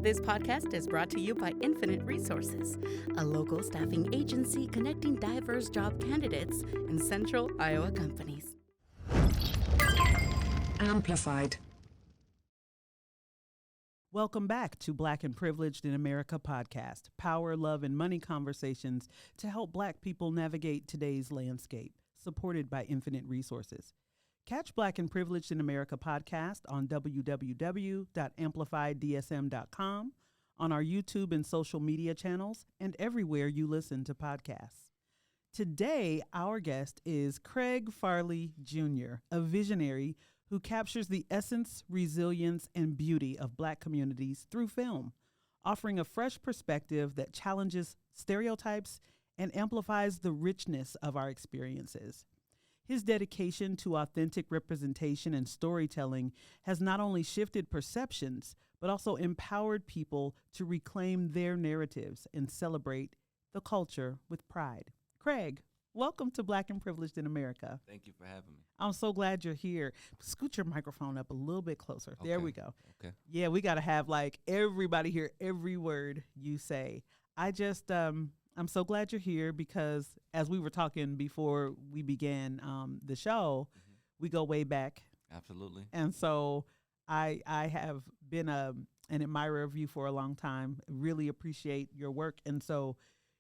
This podcast is brought to you by Infinite Resources, a local staffing agency connecting diverse job candidates in central Iowa companies. Amplified. Welcome back to Black and Privileged in America podcast, power, love, and money conversations to help Black people navigate today's landscape, supported by Infinite Resources. Catch Black and Privileged in America podcast on www.amplifydsm.com, on our YouTube and social media channels, and everywhere you listen to podcasts. Today, our guest is Craig Farley Jr., a visionary who captures the essence, resilience, and beauty of Black communities through film, offering a fresh perspective that challenges stereotypes and amplifies the richness of our experiences. His dedication to authentic representation and storytelling has not only shifted perceptions, but also empowered people to reclaim their narratives and celebrate the culture with pride. Craig, welcome to Black and Privileged in America. Thank you for having me. I'm so glad you're here. Scoot your microphone up a little bit closer. Okay. There we go. Okay. Yeah, we got to have like everybody hear every word you say. I'm so glad you're here because as we were talking before we began the show, we go way back. Absolutely. And so I have been an admirer of you for a long time, really appreciate your work. And so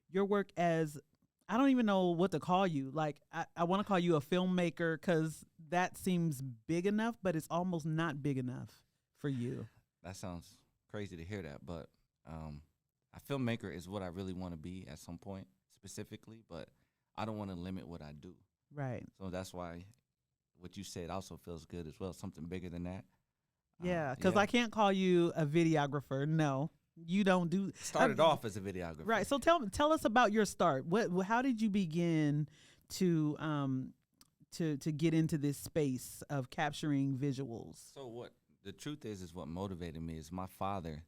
your work as, I don't even know what to call you. Like, I want to call you a filmmaker because that seems big enough, but it's almost not big enough for you. That sounds crazy to hear that, but a filmmaker is what I really want to be at some point specifically, but I don't want to limit what I do. Right. So that's why what you said also feels good as well, something bigger than that. Yeah, because I can't call you a videographer. No, you don't do. Started off as a videographer. Right. So tell us about your start. How did you begin to get into this space of capturing visuals? So what the truth is what motivated me is my father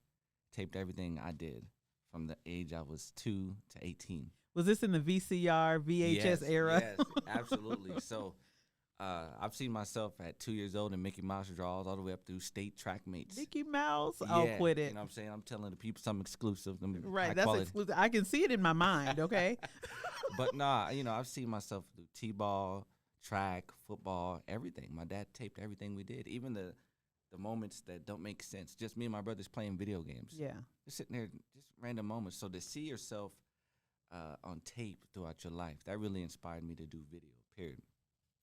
taped everything I did from the age I was 2 to 18. Was this in the VCR, VHS era? Yes, absolutely. So I've seen myself at 2 years old in Mickey Mouse draws all the way up through state track mates. Mickey Mouse? Yeah, Oh, quit it. You know what I'm saying? I'm telling the people something exclusive. Right, that's exclusive. I can see it in my mind, okay? But nah, I've seen myself do T-ball, track, football, everything. My dad taped everything we did, even the moments that don't make sense. Just me and my brothers playing video games. Yeah. Just sitting there, just random moments. So to see yourself on tape throughout your life, that really inspired me to do video, period.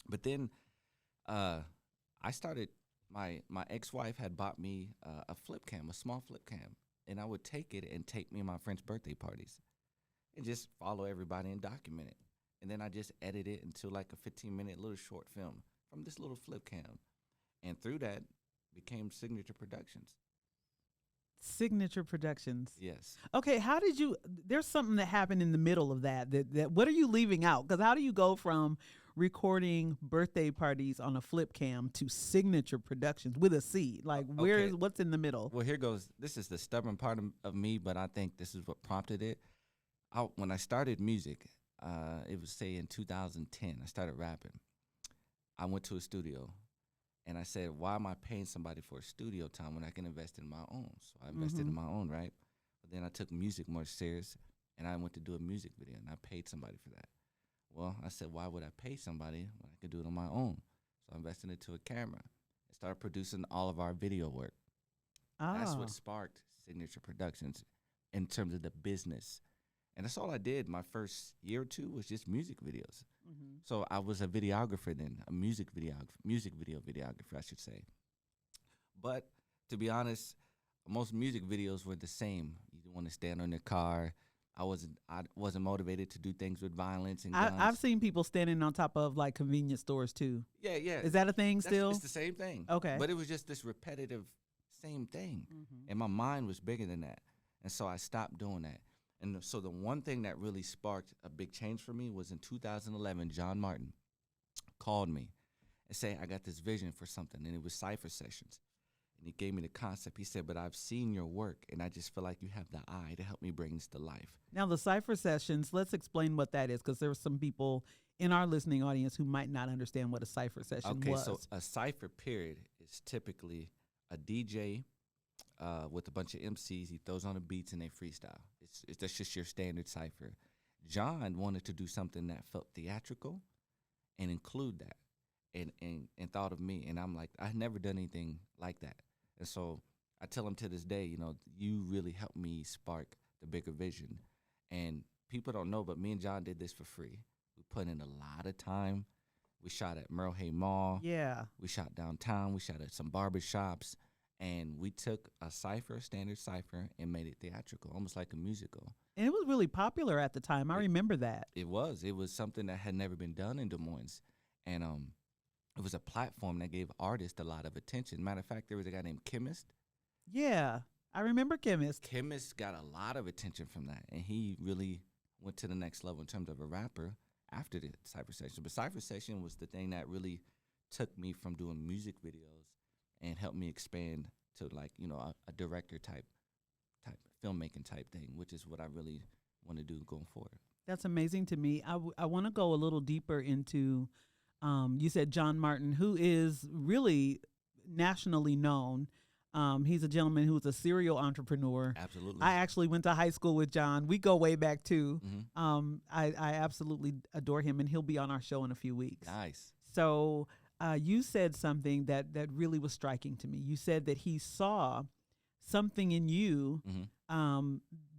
But then I started, my ex-wife had bought me a flip cam, a small flip cam, and I would take it and take me and my friends' birthday parties and just follow everybody and document it. And then I just edit it into like a 15-minute little short film from this little flip cam. And through that became Signature Productions. Signature Productions. Yes. Okay, how did you, there's something that happened in the middle of that what are you leaving out? Because how do you go from recording birthday parties on a flip cam to Signature Productions with a C? Like, what's in the middle? Well, here goes, this is the stubborn part of me, but I think this is what prompted it. When I started music, it was, say, in 2010, I started rapping. I went to a studio. And I said, why am I paying somebody for a studio time when I can invest in my own? So I invested in my own, right? But then I took music more serious, and I went to do a music video, and I paid somebody for that. Well, I said, why would I pay somebody when I could do it on my own? So I invested into a camera and started producing all of our video work. Oh. That's what sparked Signature Productions in terms of the business. And that's all I did my first year or two was just music videos. Mm-hmm. So I was a videographer then, a music video videographer, I should say. But to be honest, most music videos were the same. You want to stand on your car. I wasn't motivated to do things with violence and guns. I've seen people standing on top of like convenience stores too. Yeah. Is that a thing still? It's the same thing. Okay. But it was just this repetitive same thing. Mm-hmm. And my mind was bigger than that. And so I stopped doing that. And so the one thing that really sparked a big change for me was in 2011, John Martin called me and said, I got this vision for something, and it was Cypher Sessions. And he gave me the concept. He said, but I've seen your work, and I just feel like you have the eye to help me bring this to life. Now, the Cypher Sessions, let's explain what that is, because there are some people in our listening audience who might not understand what a Cypher Session was. Okay, so a Cypher period is typically a DJ, with a bunch of MCs. He throws on the beats and they freestyle. That's just your standard cipher. John wanted to do something that felt theatrical and include that, and thought of me. And I'm like, I've never done anything like that. And so I tell him to this day, you know, you really helped me spark the bigger vision. And people don't know, but me and John did this for free. We put in a lot of time. We shot at Merle Hay Mall. Yeah. We shot downtown. We shot at some barber shops. And we took a cipher, standard cipher, and made it theatrical, almost like a musical. And it was really popular at the time. I remember that. It was. It was something that had never been done in Des Moines. And it was a platform that gave artists a lot of attention. Matter of fact, there was a guy named Chemist. Yeah, I remember Chemist. Chemist got a lot of attention from that. And he really went to the next level in terms of a rapper after the Cypher Session. But Cypher Session was the thing that really took me from doing music videos and helped me expand to, like, you know, a director type filmmaking type thing, which is what I really want to do going forward. That's amazing to me. I want to go a little deeper into, you said John Martin, who is really nationally known. He's a gentleman who's a serial entrepreneur. Absolutely. I actually went to high school with John. We go way back too. Mm-hmm. I absolutely adore him, and he'll be on our show in a few weeks. Nice. So you said something that really was striking to me. You said that he saw something in you,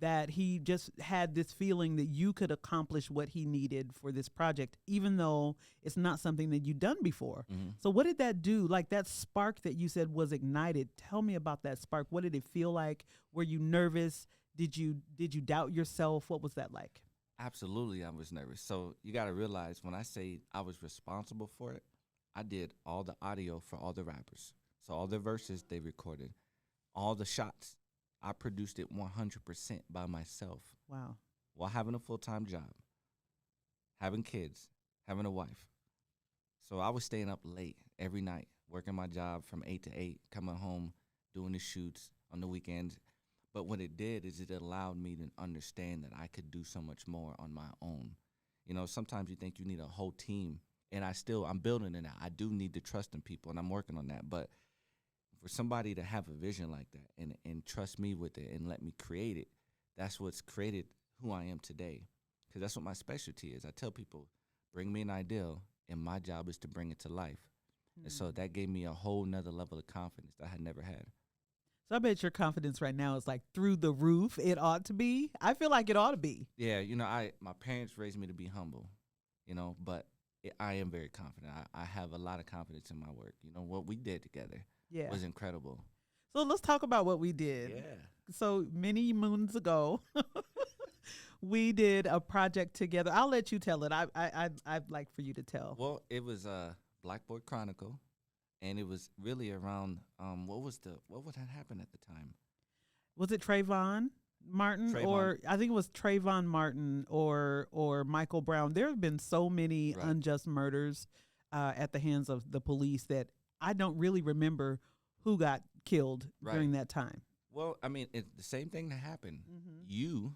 that he just had this feeling that you could accomplish what he needed for this project, even though it's not something that you've done before. So what did that do? Like that spark that you said was ignited. Tell me about that spark. What did it feel like? Were you nervous? Did you doubt yourself? What was that like? Absolutely, I was nervous. So you got to realize, when I say I was responsible for it, I did all the audio for all the rappers. So all the verses they recorded, all the shots, I produced it 100% by myself. Wow. While having a full-time job, having kids, having a wife. So I was staying up late every night, working my job from 8 to 8, coming home, doing the shoots on the weekends. But what it did is it allowed me to understand that I could do so much more on my own. You know, sometimes you think you need a whole team, and I'm building it now. I do need to trust in people, and I'm working on that. But for somebody to have a vision like that and trust me with it and let me create it, that's what's created who I am today. Because that's what my specialty is. I tell people, bring me an ideal, and my job is to bring it to life. And so that gave me a whole nother level of confidence that I had never had. So I bet your confidence right now is like through the roof. It ought to be. I feel like it ought to be. Yeah, you know, my parents raised me to be humble, you know, but I am very confident. I have a lot of confidence in my work. You know, what we did together was incredible. So let's talk about what we did. Yeah. So many moons ago, we did a project together. I'll let you tell it. I'd like for you to tell. Well, it was Blackboard Chronicle, and it was really around what had happened at the time? Was it Trayvon Martin? Or I think it was Trayvon Martin or Michael Brown. There have been so many unjust murders at the hands of the police that I don't really remember who got killed during that time. Well, I mean, it's the same thing that happened. You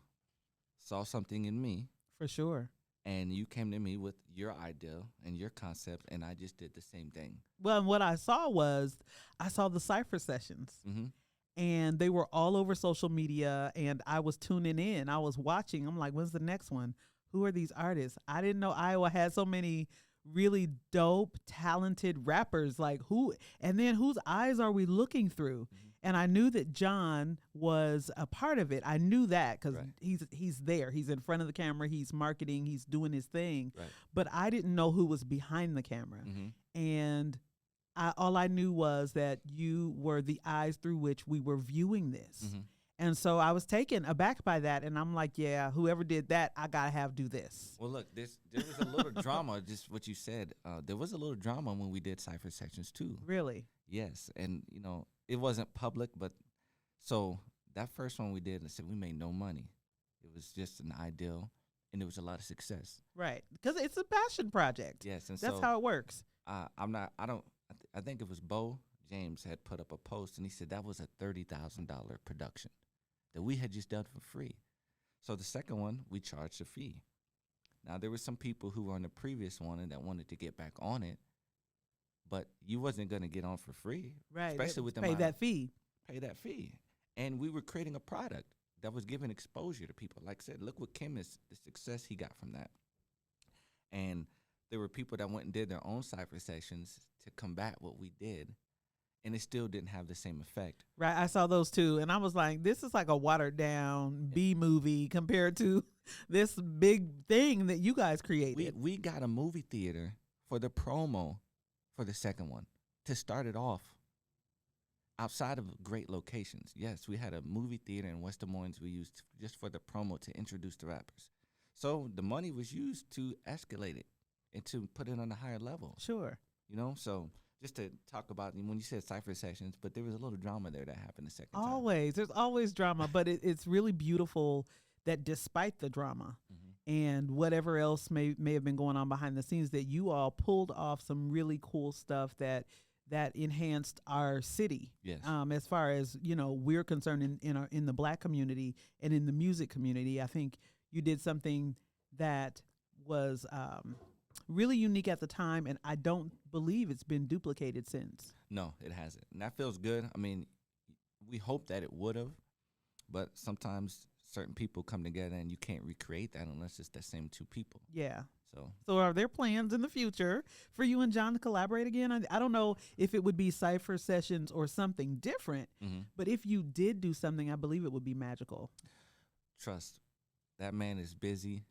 saw something in me. For sure. And you came to me with your idea and your concept, and I just did the same thing. Well, and what I saw the Cypher Sessions. And they were all over social media, and I was tuning in. I was watching. I'm like, when's the next one? Who are these artists? I didn't know Iowa had so many really dope, talented rappers. Like who? And then whose eyes are we looking through? And I knew that John was a part of it. I knew that because he's there. He's in front of the camera. He's marketing. He's doing his thing. But I didn't know who was behind the camera. And all I knew was that you were the eyes through which we were viewing this. And so I was taken aback by that. And I'm like, yeah, whoever did that, I got to do this. Well, look, there was a little drama, just what you said. There was a little drama when we did Cypher Sections too. Really? Yes. And, you know, it wasn't public, but so that first one we did, I said we made no money. It was just an ideal, and there was a lot of success. Right. Because it's a passion project. Yes. And that's so, how it works. I think it was Bo James had put up a post, and he said that was a $30,000 production that we had just done for free. So the second one, we charged a fee. Now, there were some people who were on the previous one and that wanted to get back on it, but you wasn't going to get on for free. Right. Especially with pay that fee. Pay that fee. And we were creating a product that was giving exposure to people. Like I said, look what Kim is, the success he got from that. And there were people that went and did their own cypher sessions to combat what we did, and it still didn't have the same effect. Right, I saw those too, and I was like, this is like a watered down B movie compared to this big thing that you guys created. We got a movie theater for the promo for the second one to start it off outside of great locations. Yes, we had a movie theater in West Des Moines we used just for the promo to introduce the rappers. So the money was used to escalate it and to put it on a higher level. Sure. You know, so just to talk about when you said cypher sessions, but there was a little drama there that happened the second time. Always. There's always drama, but it's really beautiful that despite the drama and whatever else may have been going on behind the scenes, that you all pulled off some really cool stuff that enhanced our city. Yes. As far as, you know, we're concerned in the Black community and in the music community. I think you did something that was really unique at the time, and I don't believe it's been duplicated since. No, it hasn't. And that feels good. I mean, we hope that it would have, but sometimes certain people come together and you can't recreate that unless it's the same two people. Yeah. So are there plans in the future for you and John to collaborate again? I don't know if it would be cypher sessions or something different, but if you did do something, I believe it would be magical. Trust, that man is busy.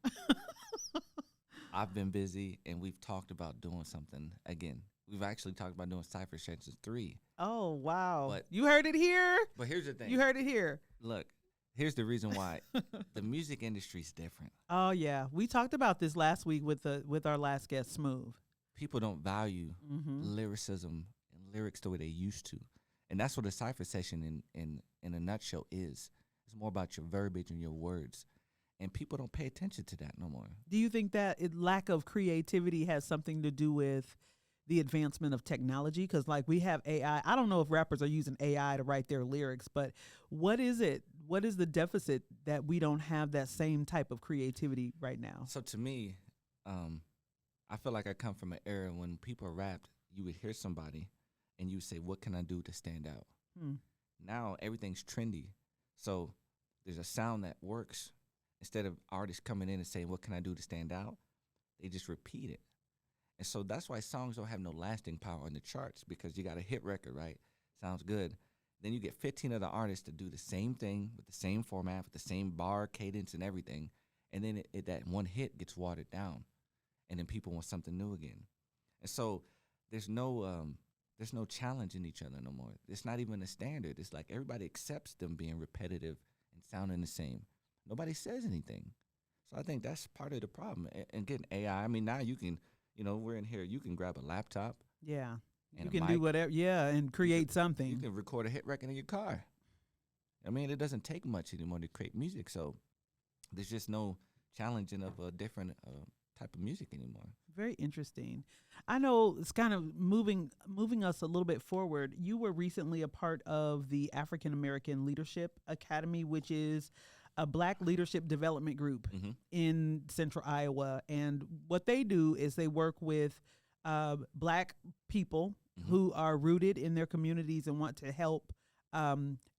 I've been busy, and we've talked about doing something again. We've actually talked about doing cypher sessions 3. Oh, wow. But you heard it here? But here's the thing. You heard it here. Look, here's the reason why. The music industry is different. Oh, yeah. We talked about this last week with our last guest, Smooth. People don't value lyricism and lyrics the way they used to. And that's what a cypher session in a nutshell is. It's more about your verbiage and your words. And people don't pay attention to that no more. Do you think that lack of creativity has something to do with the advancement of technology? Because, like, we have AI. I don't know if rappers are using AI to write their lyrics, but what is it? What is the deficit that we don't have that same type of creativity right now? So to me, I feel like I come from an era when people rapped, you would hear somebody and you would say, what can I do to stand out? Now everything's trendy. So there's a sound that works. Instead of artists coming in and saying, what can I do to stand out? They just repeat it. And so that's why songs don't have no lasting power on the charts, because you got a hit record, right? Sounds good. Then you get 15 other artists to do the same thing with the same format, with the same bar, cadence, and everything. And then that one hit gets watered down. And then people want something new again. And so there's no challenge in each other no more. It's not even a standard. It's like everybody accepts them being repetitive and sounding the same. Nobody says anything. So I think that's part of the problem. And getting AI, I mean, now you can, you know, we're in here, you can grab a laptop. Yeah. And you can do whatever, and create something. You can record a hit record in your car. I mean, it doesn't take much anymore to create music. So there's just no challenging of a different type of music anymore. Very interesting. I know it's kind of moving us a little bit forward. You were recently a part of the African American Leadership Academy, which is a Black leadership development group in Central Iowa. And what they do is they work with Black people who are rooted in their communities and want to help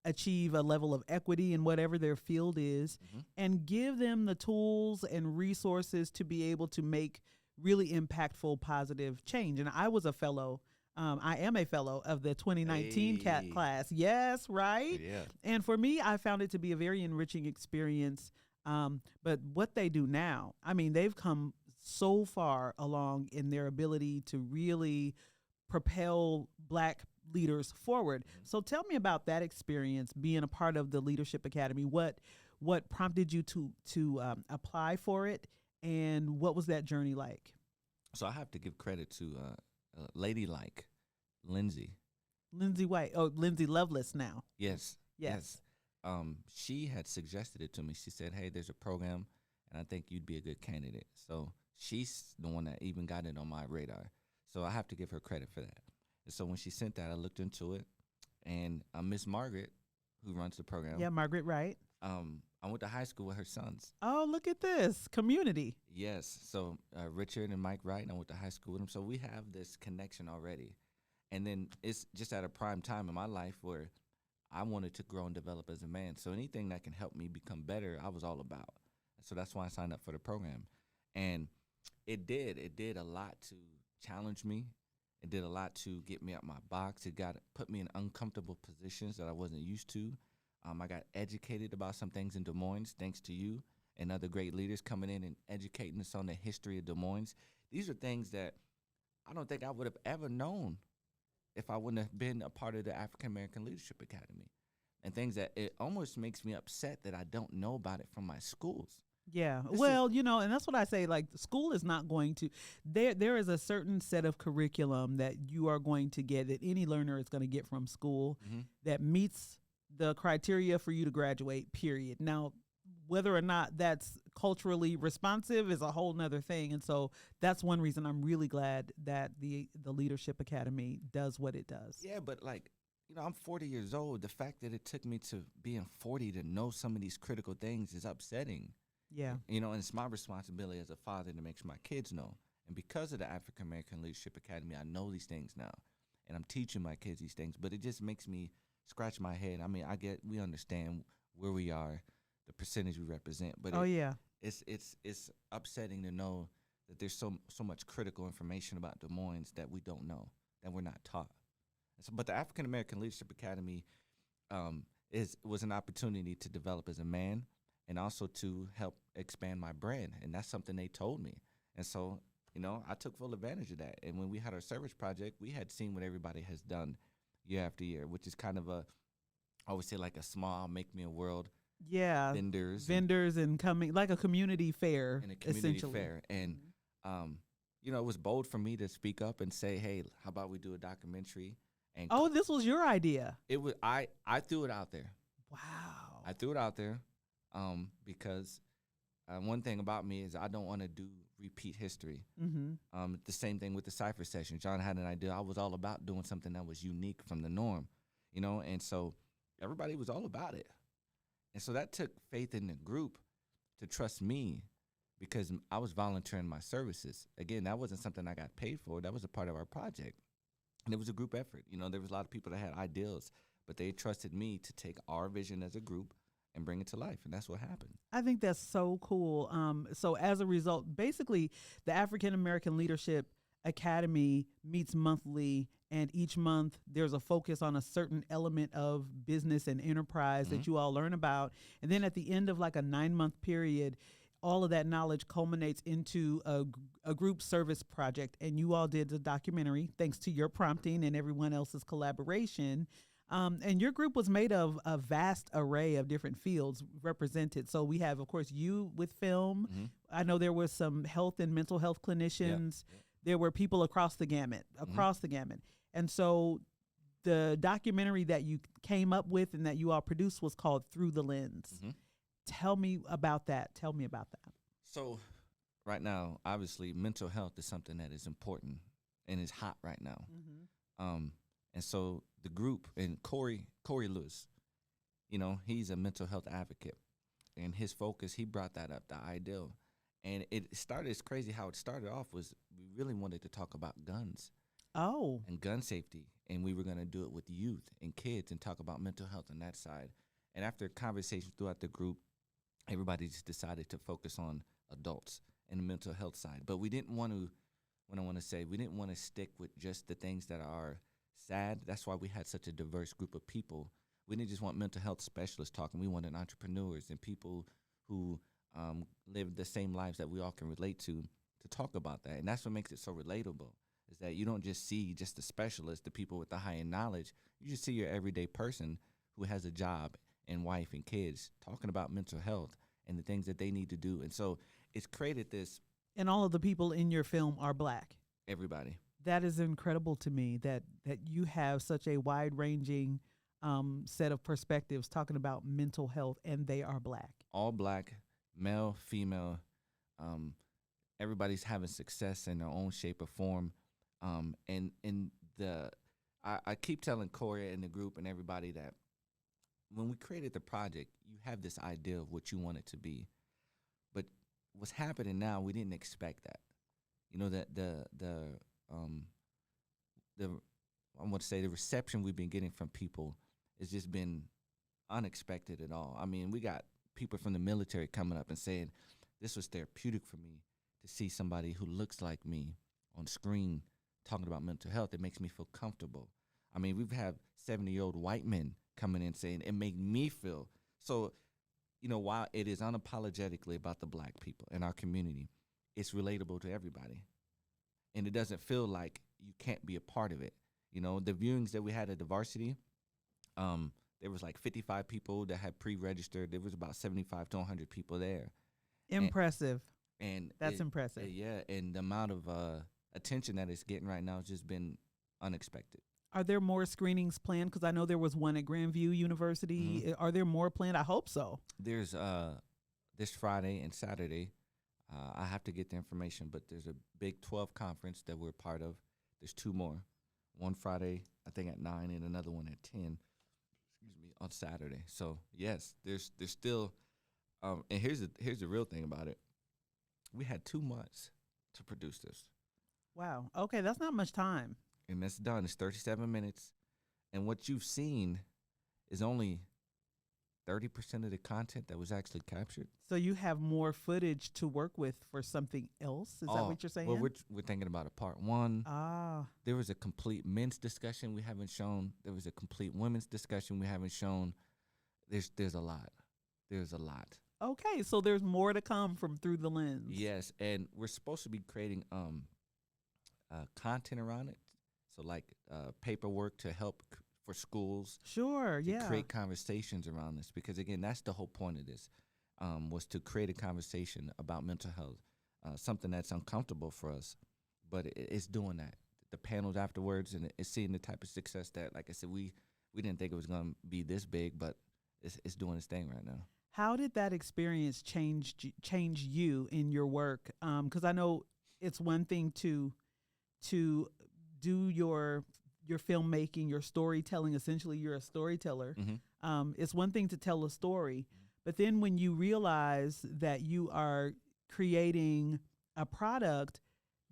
achieve a level of equity in whatever their field is, and give them the tools and resources to be able to make really impactful, positive change. And I was a fellow. I am a fellow of the 2019 CAT class. Yes, right? Yeah. And for me, I found it to be a very enriching experience. But what they do now, I mean, they've come so far along in their ability to really propel Black leaders forward. So tell me about that experience, being a part of the Leadership Academy. What prompted you to apply for it, and what was that journey like? So I have to give credit to Ladylike, Lindsay White. Oh, Lindsay Lovelace now. Yes. She had suggested it to me. She said, hey, there's a program, and I think you'd be a good candidate. So she's the one that even got it on my radar. So I have to give her credit for that. And so when she sent that, I looked into it, and Miss Margaret, who runs the program. Yeah, Margaret Wright. I went to high school with her sons. Oh, look at this community. Yes. So Richard and Mike Wright, and I went to high school with them. So we have this connection already. And then it's just at a prime time in my life where I wanted to grow and develop as a man. So anything that can help me become better, I was all about. So that's why I signed up for the program. And it did a lot to challenge me. It did a lot to get me out my box. It put me in uncomfortable positions that I wasn't used to. I got educated about some things in Des Moines, thanks to you and other great leaders coming in and educating us on the history of Des Moines. These are things that I don't think I would have ever known if I wouldn't have been a part of the African American Leadership Academy. And things that it almost makes me upset that I don't know about it from my schools. Yeah. Well, and that's what I say, like, school is not going to, there is a certain set of curriculum that you are going to get, that any learner is going to get from school, that meets the criteria for you to graduate, period. Now, whether or not that's culturally responsive is a whole nother thing. And so that's one reason I'm really glad that the Leadership Academy does what it does. Yeah, but I'm 40 years old. The fact that it took me to being 40 to know some of these critical things is upsetting. Yeah. And it's my responsibility as a father to make sure my kids know. And because of the African American Leadership Academy, I know these things now. And I'm teaching my kids these things. But it just makes me scratch my head. I mean, we understand where we are, the percentage we represent. But it's upsetting to know that there's so much critical information about Des Moines that we don't know, that we're not taught. But the African American Leadership Academy was an opportunity to develop as a man, and also to help expand my brand. And that's something they told me. And so, I took full advantage of that. And when we had our service project, we had seen what everybody has done year after year, which is kind of I always say like a small Make Me a World. Yeah. Vendors and coming, like a community fair, and a community fair. And, it was bold for me to speak up and say, hey, how about we do a documentary? And this was your idea. It was, I threw it out there. Wow. I threw it out there. Because one thing about me is I don't want to do repeat history. The same thing with the Cypher session. John had an idea. I was all about doing something that was unique from the norm, and so everybody was all about it. And so that took faith in the group to trust me, because I was volunteering my services. Again, that wasn't something I got paid for. That was a part of our project. And it was a group effort. There was a lot of people that had ideas, but they trusted me to take our vision as a group and bring it to life. And that's what happened. I think that's so cool. So as a result, basically, the African American Leadership Academy meets monthly, and each month there's a focus on a certain element of business and enterprise that you all learn about. And then at the end of like a 9-month period, all of that knowledge culminates into a group service project. And you all did the documentary, thanks to your prompting and everyone else's collaboration. And your group was made of a vast array of different fields represented. So we have, of course, you with film. I know there was some health and mental health clinicians. Yep. There were people across the gamut. And so the documentary that you came up with and that you all produced was called Through the Lens. Tell me about that. So right now, obviously, mental health is something that is important and is hot right now. And so the group, and Corey Lewis, he's a mental health advocate. And his focus, he brought that up, the ideal. And it's crazy how it started off was we really wanted to talk about guns. Oh. And gun safety. And we were going to do it with youth and kids and talk about mental health on that side. And after conversations throughout the group, everybody just decided to focus on adults and the mental health side. But we didn't want to, we didn't want to stick with just the things that are sad. That's why we had such a diverse group of people. We didn't just want mental health specialists talking. We wanted entrepreneurs and people who live the same lives that we all can relate to talk about that. And that's what makes it so relatable, is that you don't just see just the specialists, the people with the high-end knowledge. You just see your everyday person who has a job and wife and kids talking about mental health and the things that they need to do. And so it's created this. And all of the people in your film are Black. Everybody. That is incredible to me, that you have such a wide-ranging set of perspectives talking about mental health, and they are Black. All Black, male, female. Everybody's having success in their own shape or form. And I keep telling Corey and the group and everybody that when we created the project, you have this idea of what you want it to be. But what's happening now, we didn't expect that. I want to say the reception we've been getting from people it's just been unexpected at all. I mean, we got people from the military coming up and saying this was therapeutic for me to see somebody who looks like me on screen talking about mental health. It makes me feel comfortable. I mean, we've had 70-year-old white men coming in saying it made me feel. So, you know, while it is unapologetically about the black people in our community, it's relatable to everybody. And it doesn't feel like you can't be a part of it. You know, the viewings that we had at the varsity, there was like 55 people that had pre-registered. There was about 75 to 100 people there. Impressive. And that's impressive. Yeah, and the amount of attention that it's getting right now has just been unexpected. Are there more screenings planned? Because I know there was one at Grandview University. Mm-hmm. Are there more planned? I hope so. There's this Friday and Saturday. I have to get the information, but there's a Big 12 conference that we're part of. There's 2 more. One Friday, I think at 9, and another one at 10. On Saturday. So yes, there's still, and here's the real thing about it. We had 2 months to produce this. Wow. Okay, that's not much time. And that's done. It's 37 minutes, and what you've seen is only 30% of the content that was actually captured. So you have more footage to work with for something else? Is that what you're saying? Well, we're thinking about a part 1. Ah. There was a complete men's discussion we haven't shown. There was a complete women's discussion we haven't shown. There's a lot. There's a lot. Okay, so there's more to come from Through the Lens. Yes, and we're supposed to be creating content around it. So like paperwork to help for schools. Sure, to yeah. create conversations around this, because again, that's the whole point of this, was to create a conversation about mental health, something that's uncomfortable for us, but it's doing that. The panels afterwards, and it's seeing the type of success that, like I said, we didn't think it was going to be this big, but it's doing its thing right now. How did that experience change you in your work? Because I know it's one thing to do your filmmaking, your storytelling. Essentially, you're a storyteller. Mm-hmm. It's one thing to tell a story, but then when you realize that you are creating a product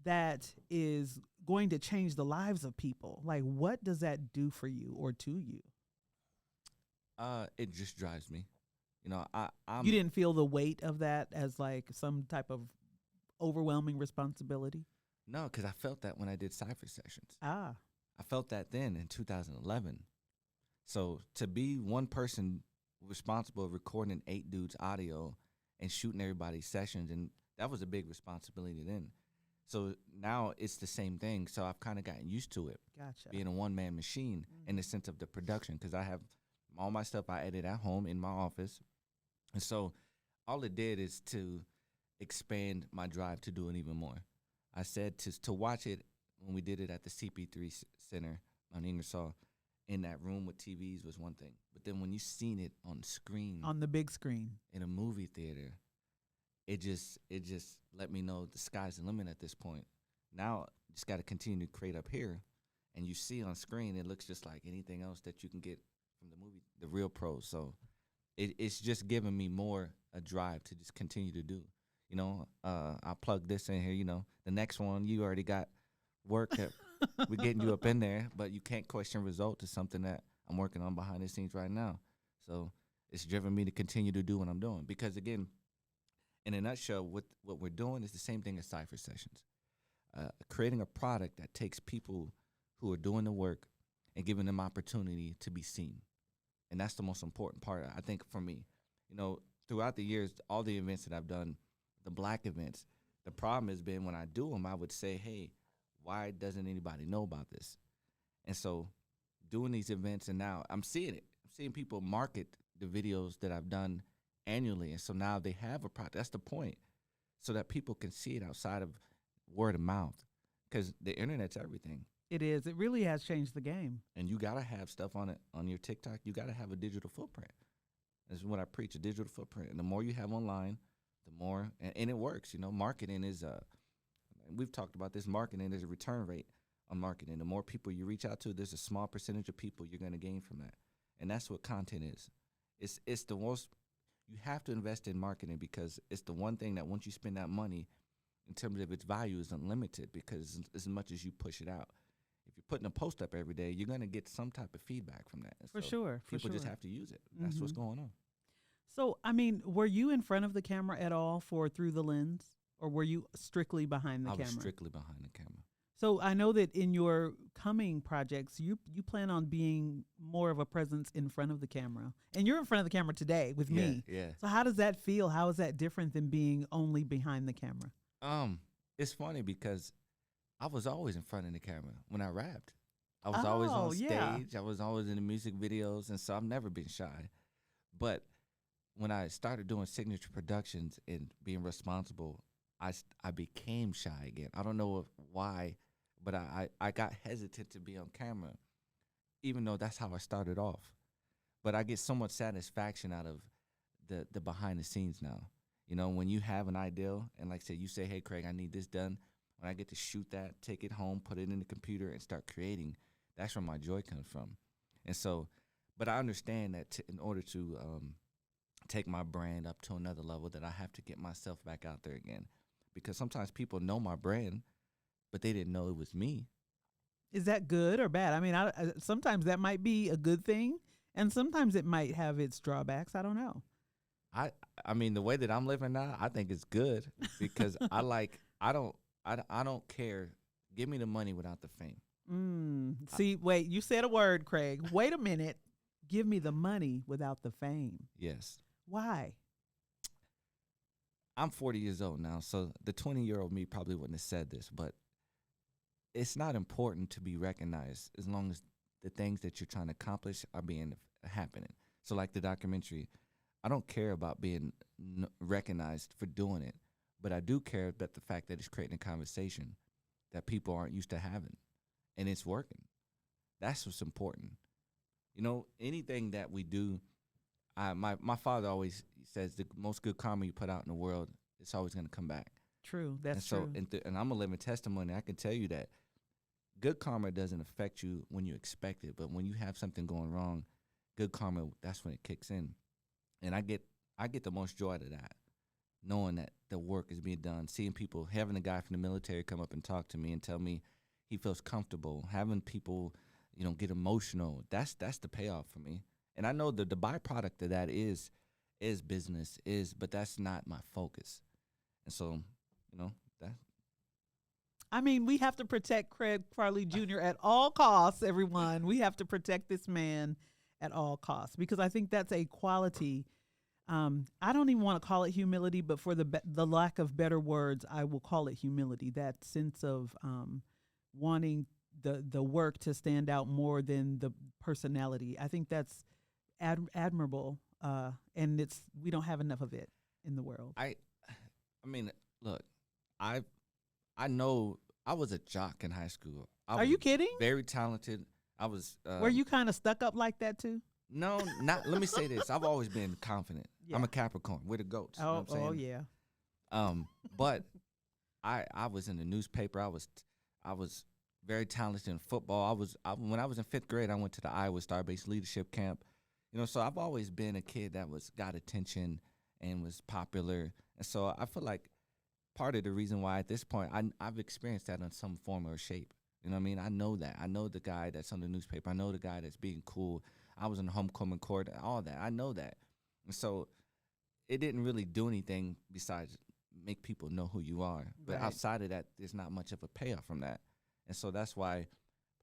that is going to change the lives of people, like what does that do for you or to you? It just drives me. You know, You didn't feel the weight of that as like some type of overwhelming responsibility? No, because I felt that when I did Cypher Sessions. Ah. I felt that then in 2011. So to be one person responsible for recording 8 dudes' audio and shooting everybody's sessions, and that was a big responsibility then. So now it's the same thing. So I've kind of gotten used to it. Gotcha. Being a one-man machine in the sense of the production, because I have all my stuff I edit at home in my office. And so all it did is to expand my drive to do it even more. I said to watch it when we did it at the CP3 Center on Ingersoll, in that room with TVs was one thing. But then when you seen it on screen, on the big screen, in a movie theater, it just let me know the sky's the limit at this point. Now just got to continue to create up here, and you see on screen it looks just like anything else that you can get from the movie, the real pros. So it's just giving me more a drive to just continue to do. You know, I'll plug this in here. You know, the next one you already got work that we're getting you up in there, but you can't question result is something that I'm working on behind the scenes right now. So it's driven me to continue to do what I'm doing, because again, in a nutshell, what we're doing is the same thing as Cypher Sessions, creating a product that takes people who are doing the work and giving them opportunity to be seen. And that's the most important part, I think, for me. You know, throughout the years, all the events that I've done, the black events, the problem has been when I do them, I would say, hey, why doesn't anybody know about this? And so doing these events, and now I'm seeing it. I'm seeing people market the videos that I've done annually. And so now they have a product. That's the point, so that people can see it outside of word of mouth, because the internet's everything. It is. It really has changed the game. And you got to have stuff on it, on your TikTok. You got to have a digital footprint. This is what I preach, a digital footprint. And the more you have online, the more, and it works. You know, marketing is we've talked about this, marketing is a return rate on marketing. The more people you reach out to, there's a small percentage of people you're going to gain from that. And that's what content is. It's the most, you have to invest in marketing, because it's the one thing that once you spend that money, in terms of its value, is unlimited, because as much as you push it out. If you putting a post up every day, you're going to get some type of feedback from that. And For so sure. People just have to use it. That's what's going on. So, I mean, were you in front of the camera at all for Through the Lens, or were you strictly behind the camera? I was strictly behind the camera. So I know that in your coming projects, you plan on being more of a presence in front of the camera. And you're in front of the camera today with me. Yeah. So how does that feel? How is that different than being only behind the camera? It's funny because I was always in front of the camera when I rapped. I was always on stage. Yeah. I was always in the music videos, and so I've never been shy. But when I started doing signature productions and being responsible, I became shy again. I don't know why, but I got hesitant to be on camera, even though that's how I started off. But I get so much satisfaction out of the behind the scenes now. You know, when you have an ideal, and like I said, you say, hey, Craig, I need this done. When I get to shoot that, take it home, put it in the computer, and start creating, that's where my joy comes from. And so, but I understand that in order to take my brand up to another level, that I have to get myself back out there again. Because sometimes people know my brand, but they didn't know it was me. Is that good or bad? I mean, sometimes that might be a good thing, and sometimes it might have its drawbacks. I don't know. I mean, the way that I'm living now, I think it's good because I don't care. Give me the money without the fame. See, wait, you said a word, Craig. Wait a minute. Give me the money without the fame. Yes. Why? I'm 40 years old now, so the 20-year-old me probably wouldn't have said this, but it's not important to be recognized as long as the things that you're trying to accomplish are happening. So like the documentary, I don't care about being recognized for doing it, but I do care about the fact that it's creating a conversation that people aren't used to having, and it's working. That's what's important. You know, anything that we do, my father always says the most good karma you put out in the world, it's always going to come back. True, that's true. And I'm a living testimony. I can tell you that good karma doesn't affect you when you expect it, but when you have something going wrong, good karma, that's when it kicks in. And I get the most joy out of that, knowing that the work is being done, seeing people, having a guy from the military come up and talk to me and tell me he feels comfortable, having people, you know, get emotional. That's the payoff for me. And I know that the byproduct of that is business, but that's not my focus. And so, you know, that. I mean, we have to protect Craig Farley Jr. at all costs, everyone. We have to protect this man at all costs because I think that's a quality. I don't even want to call it humility, but for the lack of better words, I will call it humility, that sense of wanting the work to stand out more than the personality. I think that's admirable, and we don't have enough of it in the world. I mean, look, I know I was a jock in high school. Are you kidding? Very talented. I was. Were you kind of stuck up like that too? No, not. Let me say this. I've always been confident. Yeah. I'm a Capricorn. We're the goats. Oh, you know what I'm saying? Yeah. But I was in the newspaper. I was very talented in football. When I was in 5th grade, I went to the Iowa Star-based leadership camp. You know, so I've always been a kid that got attention and was popular. And so I feel like part of the reason why at this point I've experienced that in some form or shape. You know what I mean? I know that. I know the guy that's on the newspaper. I know the guy that's being cool. I was in the homecoming court, all that. I know that. And so it didn't really do anything besides make people know who you are. But outside of that, there's not much of a payoff from that. And so that's why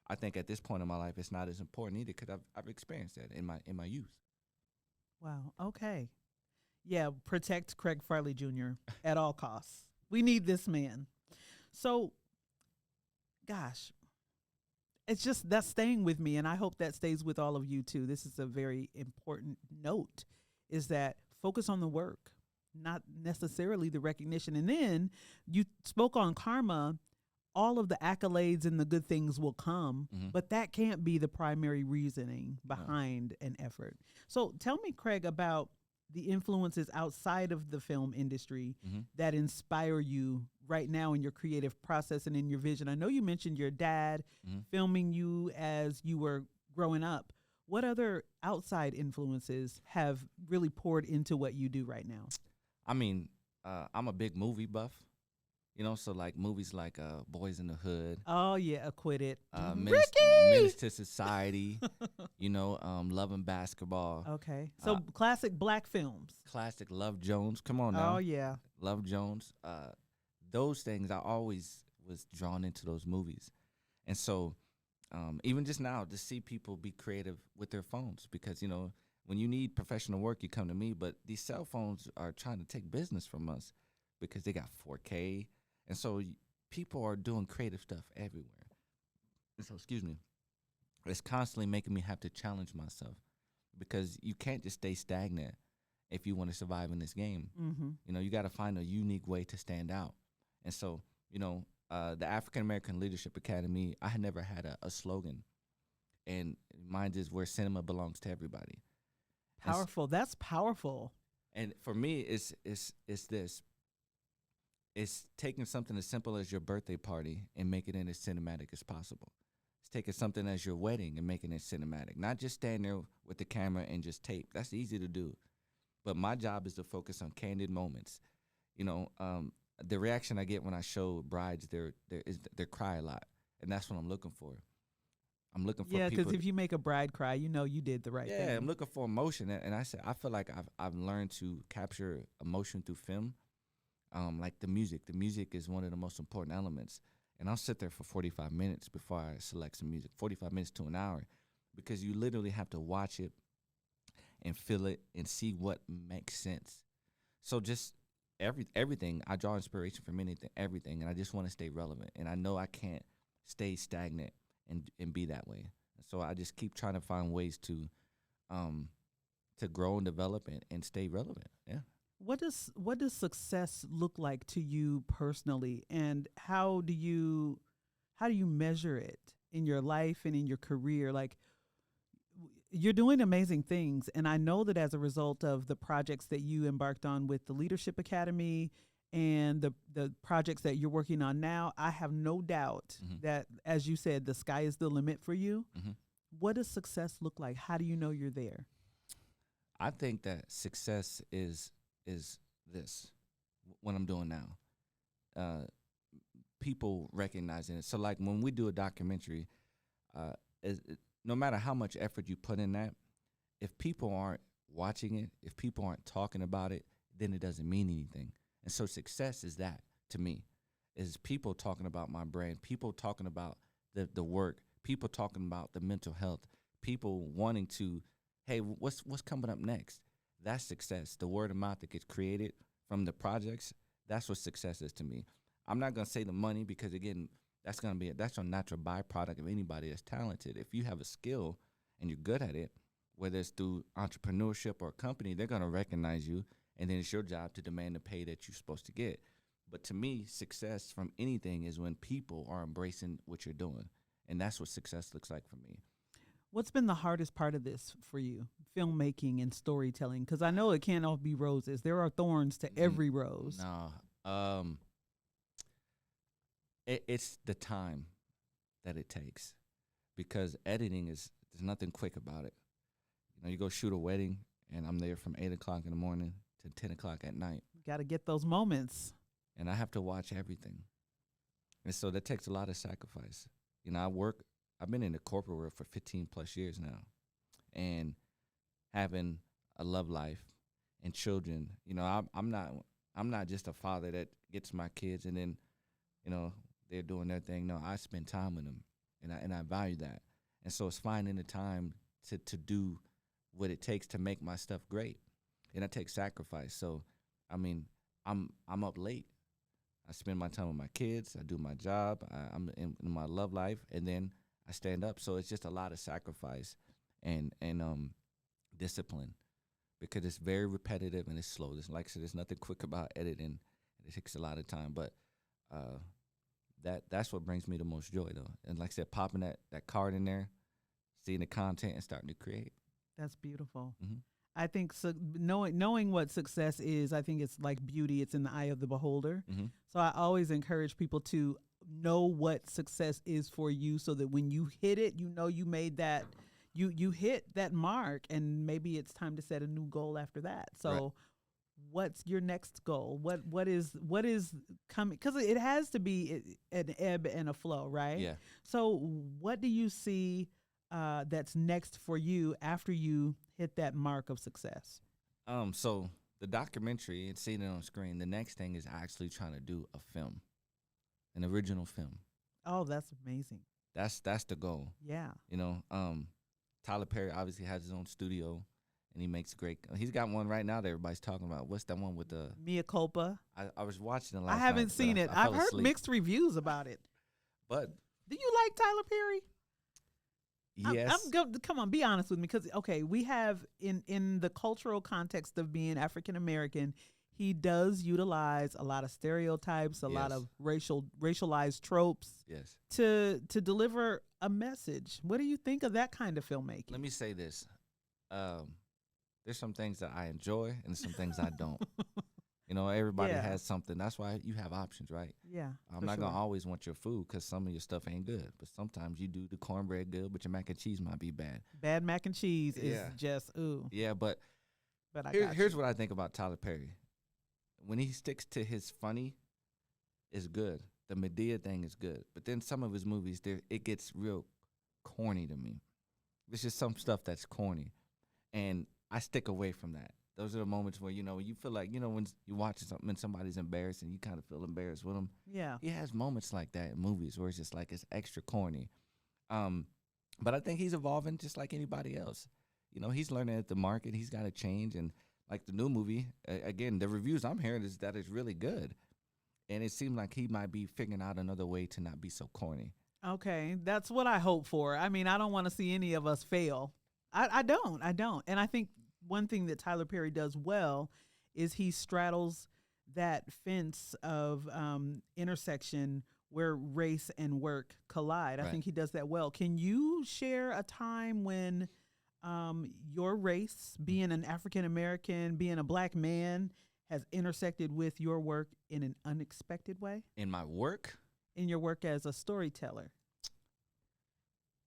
I think at this point in my life, it's not as important either because I've experienced that in my youth. Wow. Okay. Yeah, protect Craig Farley Jr. at all costs. We need this man. So, gosh, it's just that's staying with me, and I hope that stays with all of you too. This is a very important note, is that focus on the work, not necessarily the recognition. And then you spoke on karma. All of the accolades and the good things will come, but that can't be the primary reasoning behind an effort. So tell me, Craig, about the influences outside of the film industry that inspire you right now in your creative process and in your vision. I know you mentioned your dad filming you as you were growing up. What other outside influences have really poured into what you do right now? I mean, I'm a big movie buff. You know, so like movies like Boys in the Hood, Oh yeah, Acquitted. Menace, Ricky. Menace to Society, you know, Love and Basketball, Okay, so classic black films. classic Love Jones. Come on Oh now, yeah. Love Jones. Those things, I always was drawn into those movies. And so even just now to see people be creative with their phones, because, you know, when you need professional work, you come to me, but these cell phones are trying to take business from us because they got 4K. And so people are doing creative stuff everywhere. And so, excuse me, it's constantly making me have to challenge myself, because you can't just stay stagnant if you want to survive in this game. Mm-hmm. You know, you got to find a unique way to stand out. And so, you know, the African American Leadership Academy, I had never had a slogan. And mine is where cinema belongs to everybody. Powerful. That's powerful. And for me, it's this. It's taking something as simple as your birthday party and making it as cinematic as possible. It's taking something as your wedding and making it cinematic. Not just standing there with the camera and just tape. That's easy to do. But my job is to focus on candid moments. You know, the reaction I get when I show brides, they cry a lot, and that's what I'm looking for. I'm looking for Yeah, people. because if you make a bride cry, you know you did the right thing. Yeah, I'm looking for emotion, and I feel like I've learned to capture emotion through film. Like the music is one of the most important elements, and I'll sit there for 45 minutes before I select some music, 45 minutes to an hour, because you literally have to watch it and feel it and see what makes sense. So just everything, I draw inspiration from everything, and I just want to stay relevant, and I know I can't stay stagnant and be that way. So I just keep trying to find ways to grow and develop and stay relevant. Yeah. What does success look like to you personally, and how do you measure it in your life and in your career? Like, you're doing amazing things, and I know that as a result of the projects that you embarked on with the Leadership Academy and the projects that you're working on now, I have no doubt that, as you said, the sky is the limit for you. Mm-hmm. What does success look like? How do you know you're there? I think that success is this, what I'm doing now. People recognizing it. So like when we do a documentary, no matter how much effort you put in that, if people aren't watching it, if people aren't talking about it, then it doesn't mean anything. And so success is that, to me, is people talking about my brand, people talking about the work, people talking about the mental health, people wanting to, hey, what's coming up next? That's success. The word of mouth that gets created from the projects, that's what success is to me. I'm not going to say the money, because, again, that's a natural byproduct of anybody that's talented. If you have a skill and you're good at it, whether it's through entrepreneurship or a company, they're going to recognize you, and then it's your job to demand the pay that you're supposed to get. But to me, success from anything is when people are embracing what you're doing, and that's what success looks like for me. What's been the hardest part of this for you, filmmaking and storytelling? Because I know it can't all be roses. There are thorns to every rose. No. It's the time that it takes, because editing there's nothing quick about it. You know, you go shoot a wedding, and I'm there from 8 o'clock in the morning to 10 o'clock at night. You got to get those moments. And I have to watch everything. And so that takes a lot of sacrifice. You know, I've been in the corporate world for 15 plus years now, and having a love life and children. You know, I'm not just a father that gets my kids and then, you know, they're doing their thing. No, I spend time with them, and I value that. And so it's finding the time to do what it takes to make my stuff great, and that takes sacrifice. So, I mean, I'm up late. I spend my time with my kids. I do my job. I'm in my love life, and then I stand up. So it's just a lot of sacrifice and discipline, because it's very repetitive and it's slow. Like I said, there's nothing quick about editing. It takes a lot of time, but that's what brings me the most joy, though. And like I said, popping that card in there, seeing the content and starting to create. That's beautiful. Mm-hmm. I think knowing what success is, I think it's like beauty. It's in the eye of the beholder. Mm-hmm. So I always encourage people to know what success is for you, so that when you hit it, you know you made that, you hit that mark, and maybe it's time to set a new goal after that. So what's your next goal? What is coming? Because it has to be an ebb and a flow, right? Yeah. So what do you see that's next for you after you hit that mark of success? So the documentary and seeing it on screen, the next thing is actually trying to do a film, an original film. Oh, that's amazing. That's the goal. Yeah. You know, Tyler Perry obviously has his own studio, and he makes great. He's got one right now that everybody's talking about. What's that one with the Mea Culpa? I was watching it last night. I haven't seen it. I I've fell heard asleep. mixed reviews about it. But Do you like Tyler Perry? yes, Come on, be honest with me, because we have in the cultural context of being African American, he does utilize a lot of stereotypes, a lot Yes. of racialized tropes yes. to deliver a message. What do you think of that kind of filmmaking? Let me say this. There's some things that I enjoy and some things I don't. You know, everybody Yeah. has something. That's why you have options, right? Yeah, I'm for not going to sure. always want your food because some of your stuff ain't good. But sometimes you do the cornbread good, but your mac and cheese might be bad. Bad mac and cheese is Yeah. just ooh. Yeah, but But I here's got what I think about Tyler Perry. When he sticks to his funny, is good. The Medea thing is good. But then some of his movies, it gets real corny to me. There's just some stuff that's corny. And I stick away from that. Those are the moments where, you feel like, when you watch something and somebody's embarrassed and you kind of feel embarrassed with them. yeah. He has moments like that in movies where it's just like it's extra corny. But I think he's evolving just like anybody else. He's learning at the market. He's got to change. And like the new movie, again, the reviews I'm hearing is that it's really good. And it seems like he might be figuring out another way to not be so corny. Okay, that's what I hope for. I mean, I don't want to see any of us fail. I don't. And I think one thing that Tyler Perry does well is he straddles that fence of intersection where race and work collide. I Right. think he does that well. Can you share a time when your race, being an African American, being a black man, has intersected with your work in an unexpected way? In my work, In your work as a storyteller?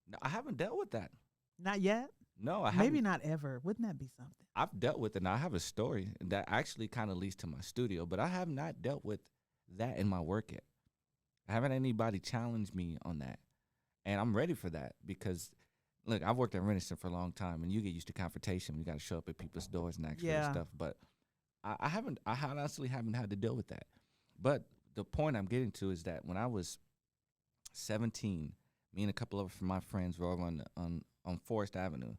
no, I haven't dealt with that. Not yet? No, I Maybe haven't. not ever. Wouldn't that be something? I've dealt with it, and I have a story that actually kind of leads to my studio, but I have not dealt with that in my work yet. I haven't had anybody challenge me on that, and I'm ready for that because, look, I've worked at Renison for a long time, and you get used to confrontation. You got to show up at people's doors and ask for Yeah. their stuff, but I honestly haven't had to deal with that. But the point I'm getting to is that when I was 17, me and a couple of my friends were over on Forest Avenue.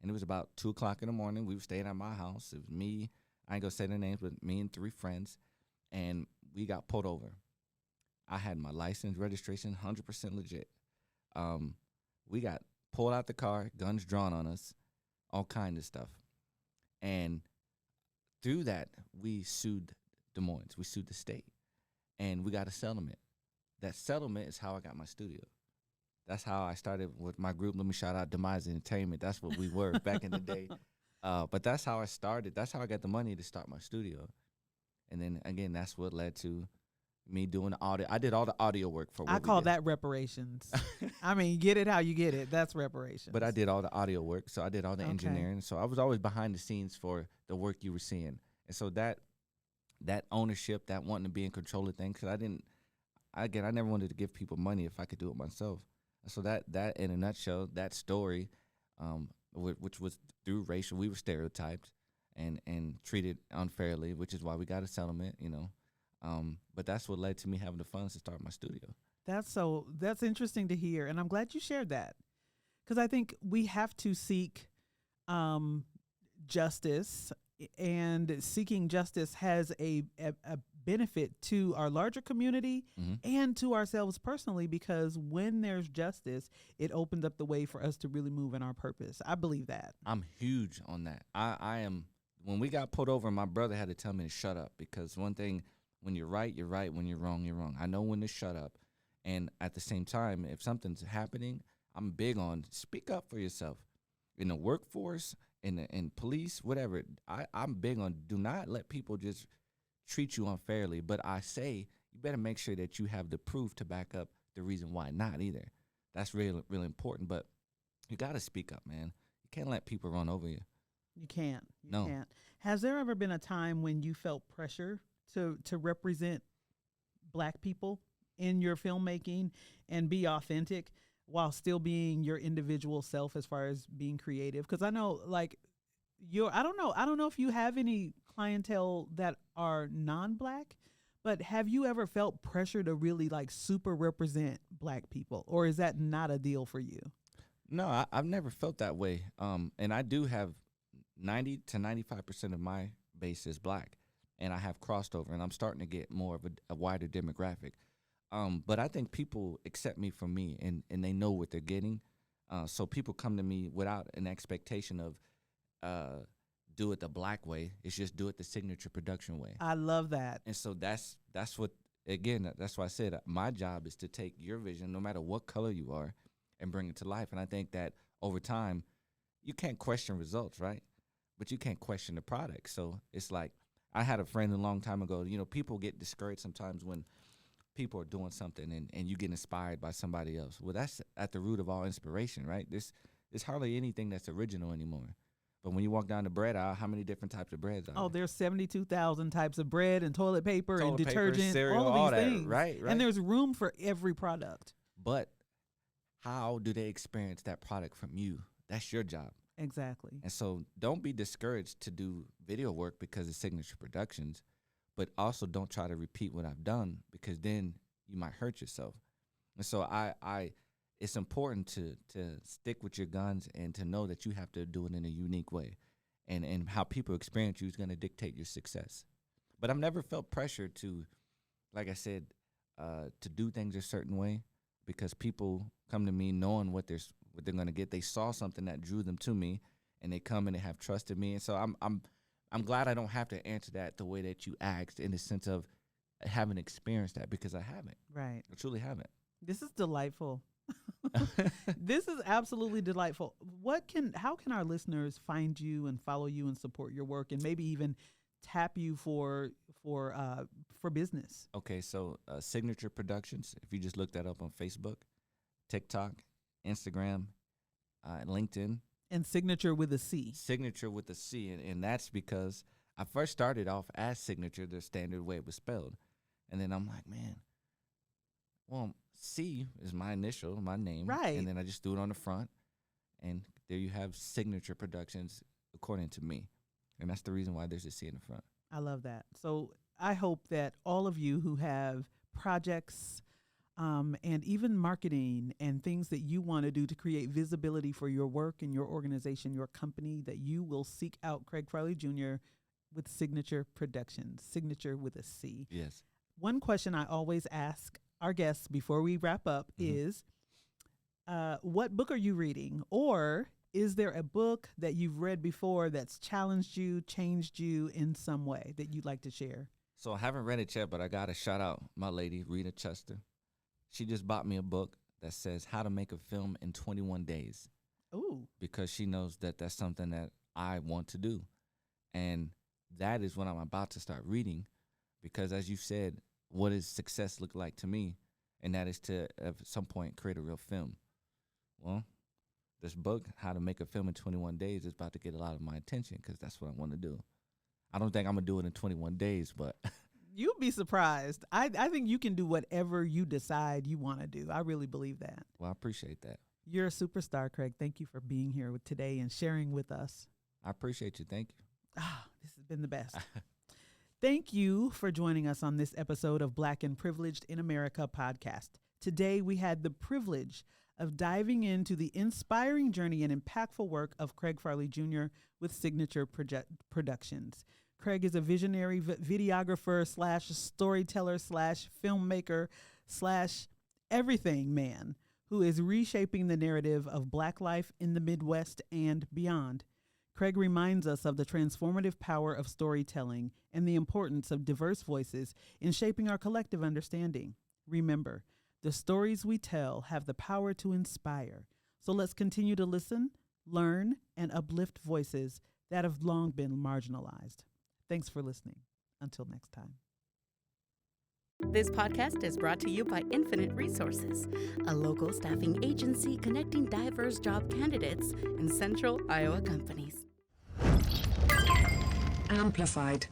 And it was about 2 o'clock in the morning. We were staying at my house. It was me. I ain't going to say their names, but me and 3 friends. And we got pulled over. I had my license, registration, 100% legit. We got pulled out the car, guns drawn on us, all kind of stuff. And through that, we sued Des Moines. We sued the state. And we got a settlement. That settlement is how I got my studio. That's how I started with my group. Let me shout out Demise Entertainment. That's what we were back in the day. But that's how I started. That's how I got the money to start my studio. And then, again, that's what led to me doing the audio. I did all the audio work for what I we call did. that reparations. I mean, get it how you get it. That's reparations. But I did all the audio work, so I did all the Okay. engineering. So I was always behind the scenes for the work you were seeing. And so that ownership, that wanting to be in control of things, because I never wanted to give people money if I could do it myself. So that in a nutshell, that story, which was through racial, we were stereotyped and treated unfairly, which is why we got a settlement, But that's what led to me having the funds to start my studio. That's interesting to hear, and I'm glad you shared that, because I think we have to seek justice, and seeking justice has a benefit to our larger community and to ourselves personally, because when there's justice, it opens up the way for us to really move in our purpose. I believe that. I'm huge on that. I am. When we got pulled over, my brother had to tell me to shut up, because one thing, when you're right, you're right. When you're wrong, you're wrong. I know when to shut up. And at the same time, if something's happening, I'm big on speak up for yourself. In the workforce, in police, whatever, I'm big on do not let people just treat you unfairly. But I say you better make sure that you have the proof to back up the reason why not either. That's really, really important. But you got to speak up, man. You can't let people run over you. You can't. You No. can't. Has there ever been a time when you felt pressure to represent Black people in your filmmaking and be authentic while still being your individual self as far as being creative? Because I know, like, I don't know if you have any clientele that are non-Black, but have you ever felt pressure to really like super represent Black people, or is that not a deal for you? No, I've never felt that way. And I do have 90 to 95% of my base is Black, and I have crossed over, and I'm starting to get more of a wider demographic. But I think people accept me for me, and they know what they're getting. So people come to me without an expectation of do it the Black way. It's just do it the signature production way. I love that. And so that's what, again, that's why I said my job is to take your vision, no matter what color you are, and bring it to life. And I think that over time, you can't question results, right? But you can't question the product. So it's like, I had a friend a long time ago, people get discouraged sometimes when people are doing something and you get inspired by somebody else. Well, that's at the root of all inspiration, right? There's hardly anything that's original anymore. But when you walk down the bread aisle, how many different types of breads are there? Oh, there's 72,000 types of bread and toilet paper and detergent, cereal, all of these that, things. right? And there's room for every product. But how do they experience that product from you? That's your job. Exactly. And so don't be discouraged to do video work because it's Signature Productions, but also don't try to repeat what I've done, because then you might hurt yourself. And so it's important to stick with your guns and to know that you have to do it in a unique way. And how people experience you is going to dictate your success. But I've never felt pressure to, like I said, to do things a certain way, because people come to me knowing what they're going to get. They saw something that drew them to me, and they come and they have trusted me. And so I'm glad I don't have to answer that the way that you asked, in the sense of having experienced that, because I haven't. Right. I truly haven't. This is delightful. This is absolutely delightful. How can our listeners find you and follow you and support your work, and maybe even tap you for business? Okay, so Signature Productions, if you just look that up on Facebook, TikTok, Instagram, LinkedIn. And Signature with a C. Signature with a C, and that's because I first started off as Signature, the standard way it was spelled. And then I'm like, man, well, C is my initial, my name. Right. And then I just threw it on the front, and there you have Signature Productions, according to me. And that's the reason why there's a C in the front. I love that. So I hope that all of you who have projects and even marketing and things that you want to do to create visibility for your work and your organization, your company, that you will seek out Craig Farley Jr. with Signature Productions, Signature with a C. Yes. One question I always ask our guests before we wrap up is, what book are you reading? Or is there a book that you've read before that's challenged you, changed you in some way that you'd like to share? So I haven't read it yet, but I got to shout out my lady, Rita Chester. She just bought me a book that says How to Make a Film in 21 Days. Ooh. Because she knows that that's something that I want to do. And that is what I'm about to start reading, because as you said, what does success look like to me? And that is to, at some point, create a real film. Well, this book, How to Make a Film in 21 Days, is about to get a lot of my attention, because that's what I want to do. I don't think I'm going to do it in 21 days, but... You'll be surprised. I think you can do whatever you decide you want to do. I really believe that. Well, I appreciate that. You're a superstar, Craig. Thank you for being here today and sharing with us. I appreciate you. Thank you. This has been the best. Thank you for joining us on this episode of Black and Privileged in America podcast. Today, we had the privilege of diving into the inspiring journey and impactful work of Craig Farley Jr. with Signature Productions. Craig is a visionary videographer / storyteller / filmmaker / everything man who is reshaping the narrative of Black life in the Midwest and beyond. Craig reminds us of the transformative power of storytelling and the importance of diverse voices in shaping our collective understanding. Remember, the stories we tell have the power to inspire. So let's continue to listen, learn, and uplift voices that have long been marginalized. Thanks for listening. Until next time. This podcast is brought to you by Infinite Resources, a local staffing agency connecting diverse job candidates and central Iowa companies. Amplified.